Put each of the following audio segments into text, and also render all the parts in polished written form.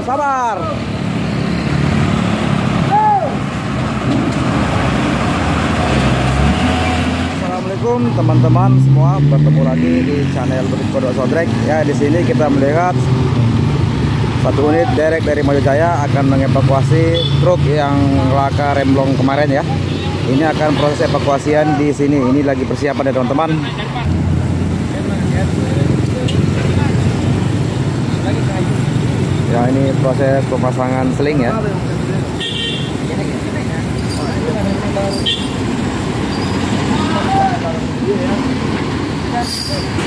sabar. Assalamualaikum teman-teman semua, bertemu lagi di channel Butik Kodok Soundtrack. Ya, di sini kita melihat satu unit derek dari Majujaya akan mengevakuasi truk yang laka remblong kemarin ya. Ini akan proses evakuasian di sini. Ini lagi persiapan ya teman-teman. Ya, ini proses pemasangan seling ya.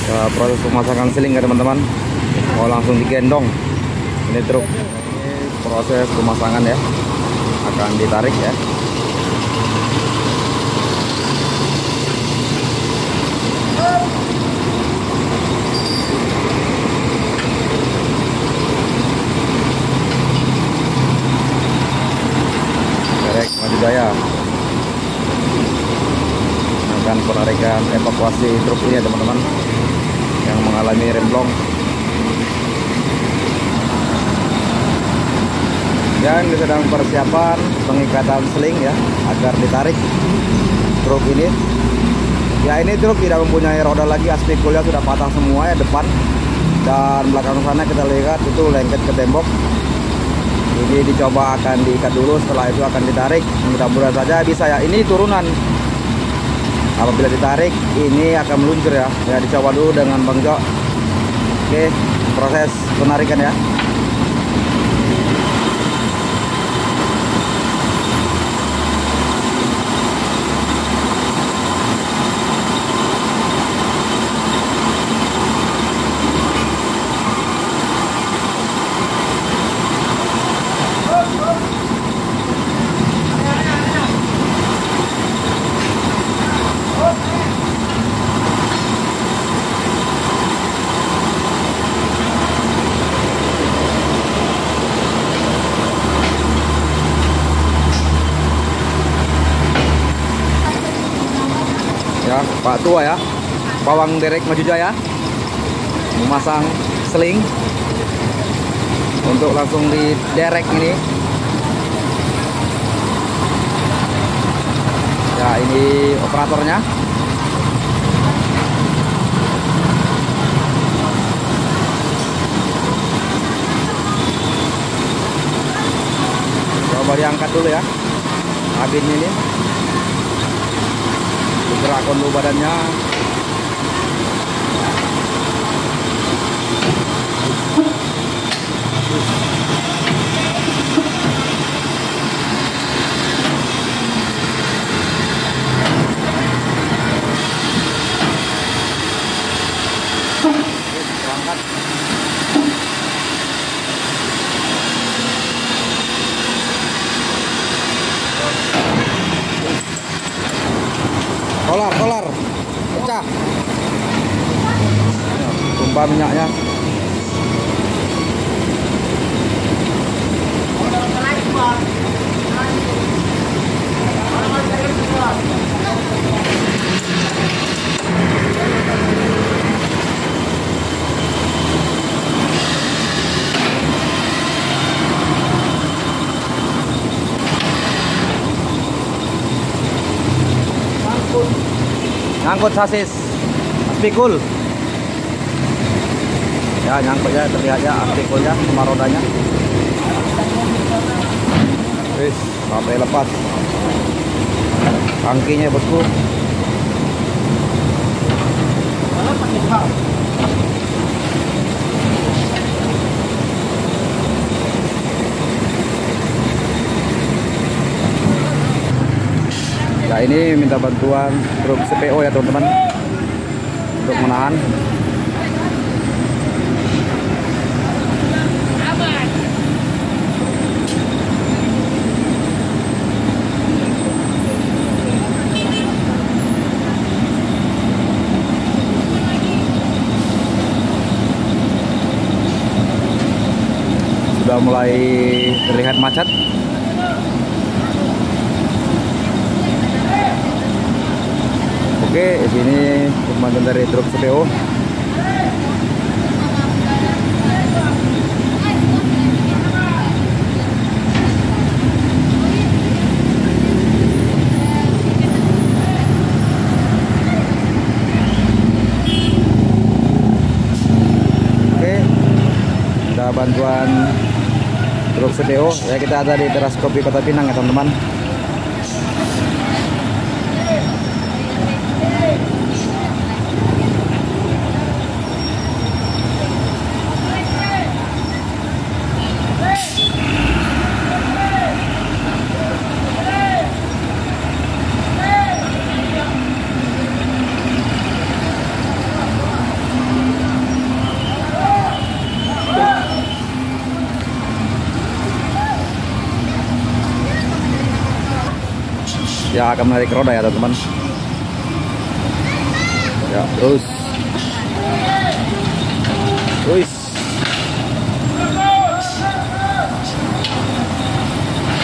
Ya, proses pemasangan seling ya teman-teman. Oh, langsung digendong. Ini truk. Ini proses pemasangan ya. Akan ditarik ya. Derek Majujaya akan penarikan evakuasi truk ini ya teman-teman yang mengalami remblong. Dan sedang persiapan pengikatan seling ya agar ditarik truk ini. Ya, ini truk tidak mempunyai roda lagi, aspikulnya sudah patah semua ya depan, dan belakang sana kita lihat itu lengket ke tembok. Ini dicoba akan diikat dulu, setelah itu akan ditarik. Mudah-mudahan saja bisa ya. Ini turunan. Apabila ditarik ini akan meluncur ya. Ya, dicoba dulu dengan Bang Jo. Oke, proses penarikan ya. Ya, Pak Tua ya, pawang derek Majujaya memasang seling untuk langsung di derek ini. Ya, ini operatornya. Coba diangkat dulu ya kabin ini. Gerakkan dulu badannya. Berangkat. Kolar pecah, tumpah minyaknya. Nyangkut sasis aspikul ya, nyangkut ya, terlihat ya aspikulnya sama rodanya. Wis, sampai lepas tangkinya bosku. Ya, ini minta bantuan truk CPO ya teman-teman untuk menahan. Sudah mulai terlihat macet. Oke, sini komandan dari truk CPO. bantuan truk CTO. Ya, kita ada di teras kopi Kota Pinang ya teman-teman. Ya, akan menarik roda ya teman-teman. Ya, terus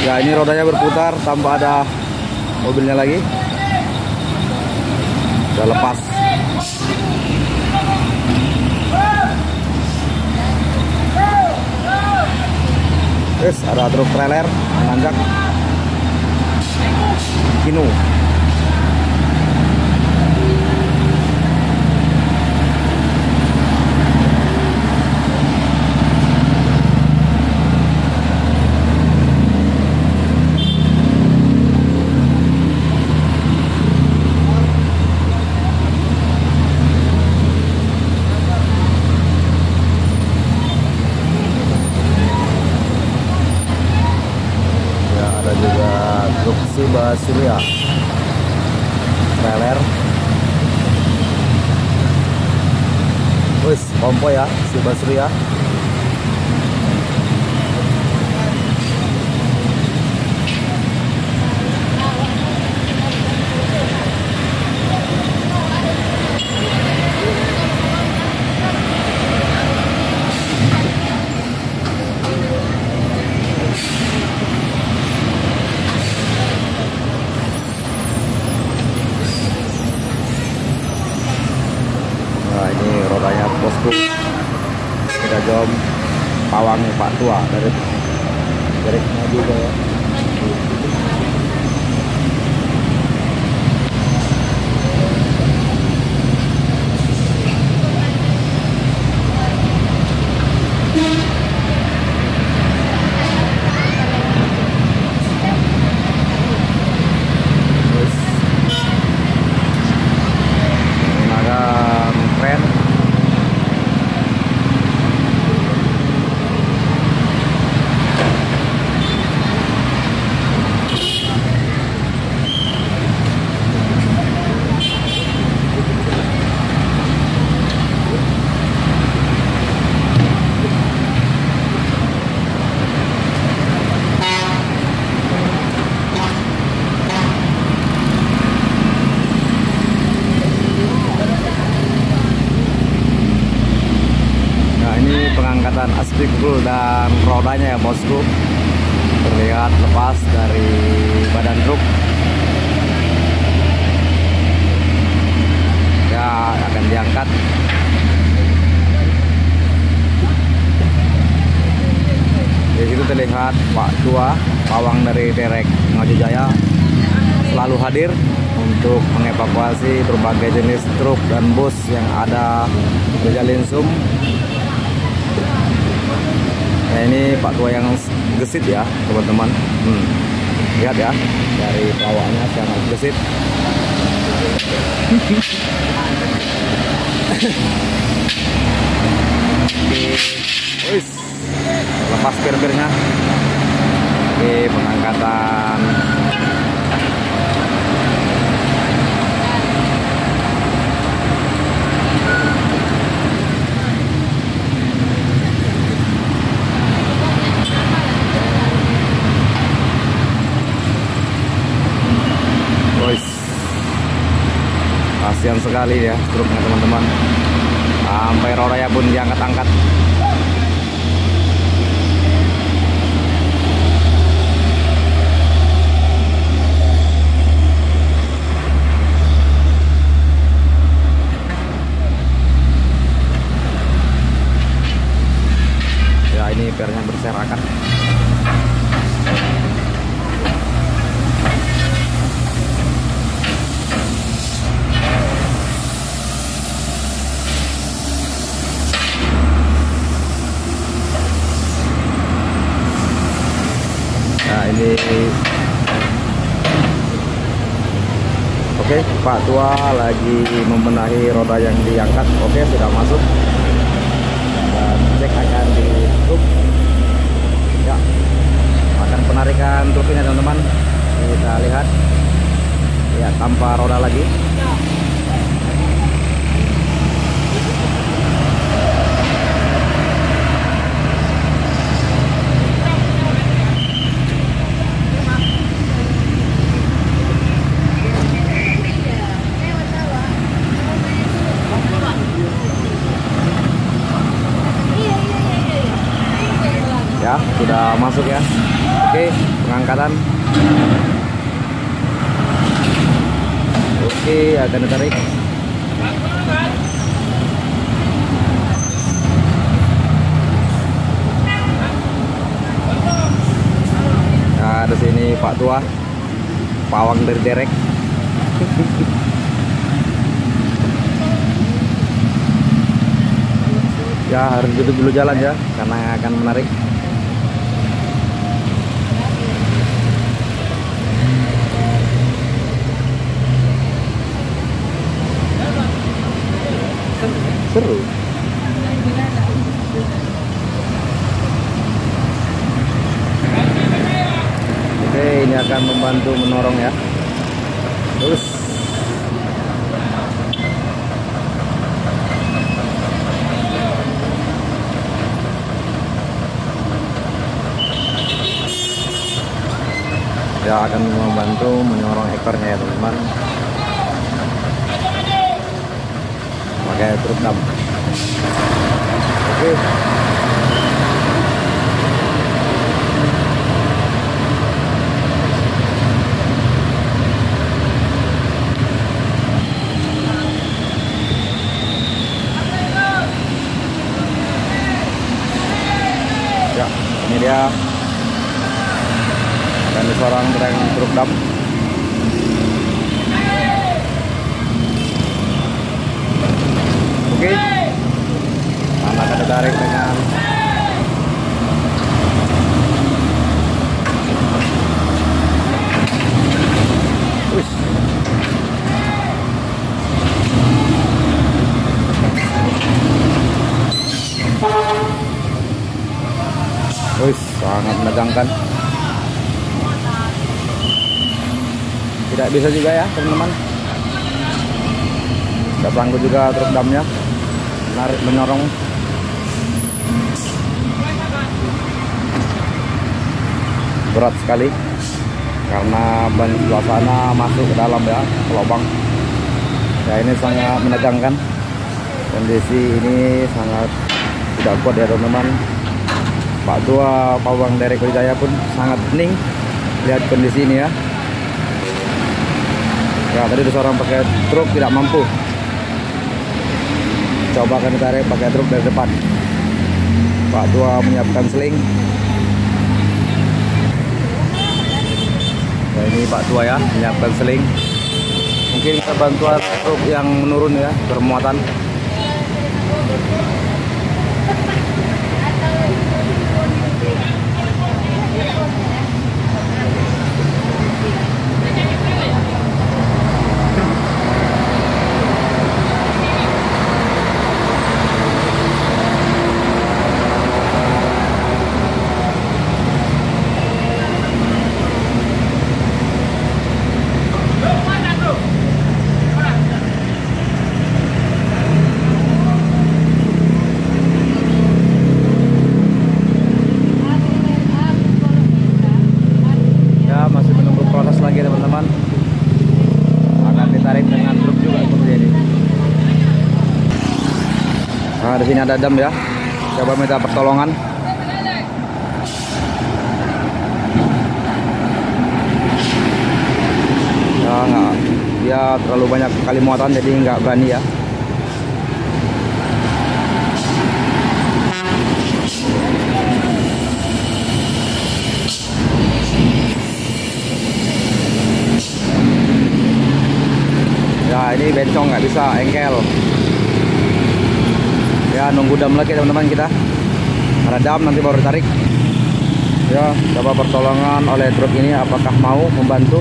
ya, ini rodanya berputar tanpa ada mobilnya lagi. Udah lepas. Terus ada truk trailer menanjak Kino. Ya, ada juga truk Siba Surya trailer. Wis, kompo ya Siba Surya. Nah, ini rodanya bosku. Kita jom pawang Pak Tua dari juga ya. Pengangkatan aspikul dan rodanya ya bosku, terlihat lepas dari badan truk. Ya, akan diangkat. Di situ terlihat Pak Tua, pawang dari derek Ngaju Jaya, selalu hadir untuk mengevakuasi berbagai jenis truk dan bus yang ada di Jalin Sum. Nah, ini Pak Tua yang gesit ya teman-teman. Lihat ya, dari bawahnya sangat gesit. Wis, lepas gear-gearnya. Oke, pengangkatan. Kasihan sekali ya truknya teman-teman, sampai rodanya pun diangkat-angkat. Ya, ini pernya berserakan. ini oke, Pak Tua lagi membenahi roda yang diangkat. Oke, sudah masuk dan cek akan di truk ya, akan penarikan truk ini teman-teman. Kita lihat ya, tanpa roda lagi. Ya, sudah masuk ya. Oke, pengangkatan. Oke, akan ditarik. Nah, di sini Pak Tua, pawang dari derek. Ya, harus duduk dulu jalan ya, karena akan menarik. Seru. Oke, ini akan membantu menorong ya. Terus ya, akan membantu menyorong ekornya ya teman-teman, pakai truk dam. Oke. Ya, ini dia dan seorang truk dam. Oke, akan ditarik dengan sangat menegangkan. Tidak bisa juga ya teman-teman, tidak sanggup juga truk damnya menarik menyorong. Berat sekali karena ban sebelah sana masuk ke dalam ya, ke lubang ya. Ini sangat menegangkan, kondisi ini sangat tidak kuat ya teman-teman. Pak Tua pawang dari Wijaya pun sangat hening lihat kondisi ini ya. Ya, tadi ada seorang pakai truk tidak mampu, coba akan ditarik pakai truk dari depan. Pak Tua menyiapkan seling. Nah, ini Pak Tua ya, menyiapkan seling. Mungkin kita bantuan truk yang menurun ya, bermuatan. Nah, di sini ada dam ya. Coba minta pertolongan. Ya, nggak, dia terlalu banyak kali muatan jadi nggak berani ya. Ya, ini bencong nggak bisa, engkel. Ya, nunggu dam lagi teman-teman kita. Ada dam nanti baru ditarik. Ya. Ya, coba pertolongan oleh truk ini apakah mau membantu.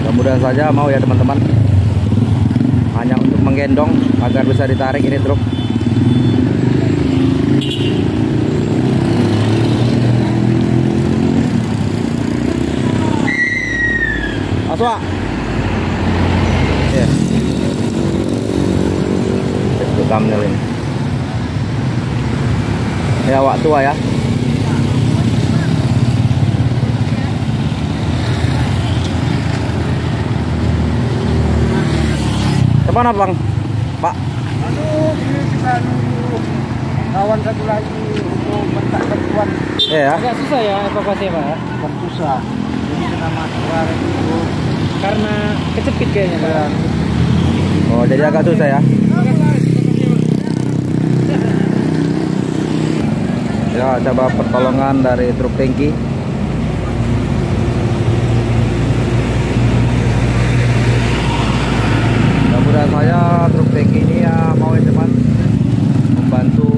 Mudah-mudahan saja mau ya teman-teman. Hanya untuk menggendong agar bisa ditarik ini truk. Aswa. Ya. Itu thumbnail ini. Ya, awak tua ya. Mana bang? Pak? Ini kita nunggu kawan satu lagi untuk mentak bantuan. Ya. Agak susah ya evakuasi Pak ya? Bukan susah. Ini kena masker itu Karena kecepit kayaknya Pak. Oh, jadi agak susah ya? Ya, coba pertolongan dari truk tangki. Mudah-mudahan saya truk tangki ini ya mau ya teman membantu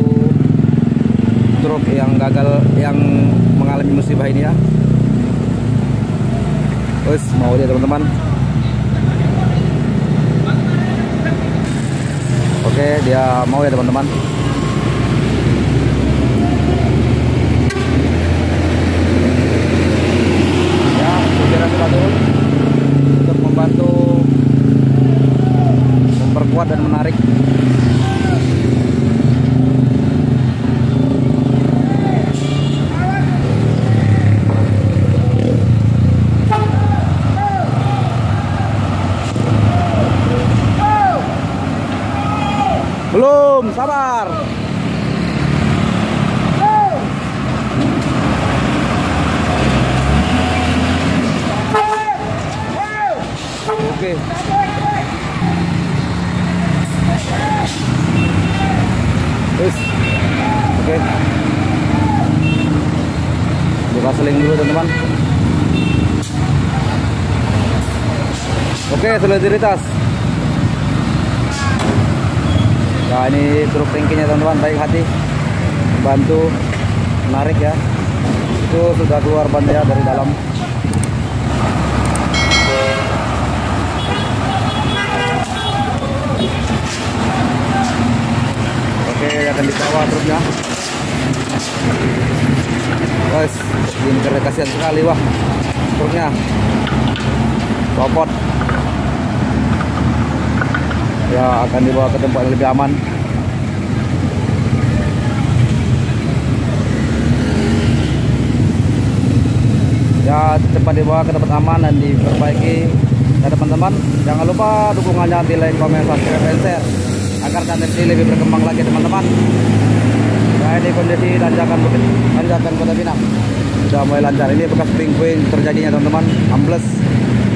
truk yang gagal, yang mengalami musibah ini ya. Terus mau dia teman-teman. Oke, dia mau ya teman-teman. Ya, supirnya sudah turun untuk membantu memperkuat dan menarik. Belum, sabar. Oke. Terus. Oke. Buka seling dulu teman-teman. Oke, solidaritas. Nah, ini truk tangkinya teman-teman, baik hati bantu menarik ya. Itu sudah keluar ban ya dari dalam. Oke, akan dibawa truknya. Guys, ini karena kasihan sekali wah truknya copot. Ya, akan dibawa ke tempat yang lebih aman. Ya, cepat dibawa ke tempat aman dan diperbaiki. Ya teman-teman, jangan lupa dukungannya di like, komen, subscribe, dan share agar channel ini lebih berkembang lagi teman-teman. Nah, ini kondisi tanjakan Kota Pinang sudah mulai lancar. Ini bekas puing-puing terjadinya teman-teman, ambles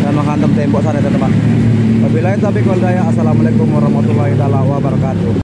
dan menghantam tembok sana teman-teman. Wabillahi taufiq wal hidayah. Assalamualaikum warahmatullahi wabarakatuh.